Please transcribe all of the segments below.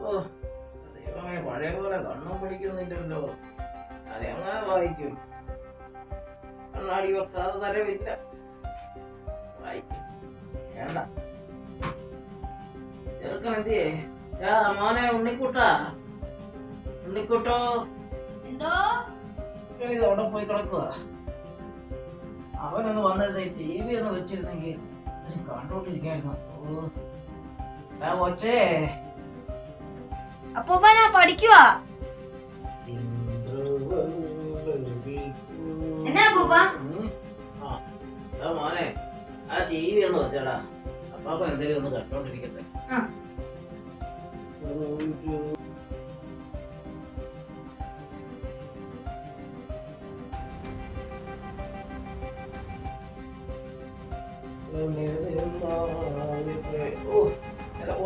ഓ ദൈവമേ, പഴയ പോലെ കണ്ണും പിടിക്കുന്നില്ലല്ലോ. അതെങ്ങനെ വായിക്കും? കണ്ണാടി വെക്കാതെ തരവില്ല. വായിക്കും വേണ്ട. ചെറുക്കനെത്തിയേ? മോനെ ഉണ്ണിക്കുട്ടാ, ഉണ്ണിക്കുട്ടോ. എന്തോ ഇത് അവിടെ പോയി കിടക്കുക. അവനൊന്ന് വന്നിരുന്ന TV ഒന്ന് വെച്ചിരുന്നെങ്കിൽ അതിന് കണ്ടോണ്ടിരിക്കായിരുന്നു. കൊച്ചേ, അപ്പൂപ്പ ഞാൻ പഠിക്കുവാ. എന്നാ അപ്പൂപ്പ? മോനെ ആ TV ഒന്ന് വെച്ചടാ. അപ്പാപ്പൻ എന്തെങ്കിലും ഒന്ന് കണ്ടോണ്ടിരിക്കട്ടെ.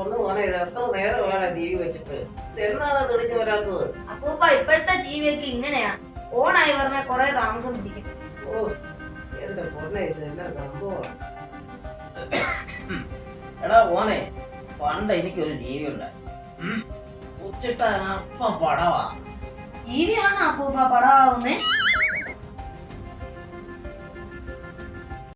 ഒന്ന് മോനെ, ഇത് എത്ര നേരം വേണം TV വെച്ചിട്ട്? എന്നാണ് തെളിഞ്ഞു വരാത്തത്? അപ്പൂപ്പ ഇപ്പോഴത്തെ TV ഒക്കെ ഇങ്ങനെയാ, ഓണായി പറഞ്ഞ കൊറേ താമസം പിടിക്കും. എന്റെ പൊന്നെ, ഇത് എന്നാ സംഭവമാണ്? എടാ മോനെ, പണ്ട് എനിക്കൊരു TV ഉണ്ടായി. ഉച്ചിട്ട അപ്പം പടവാ. TV ആണോ അപ്പൂപ്പ പടവാകുന്നേ?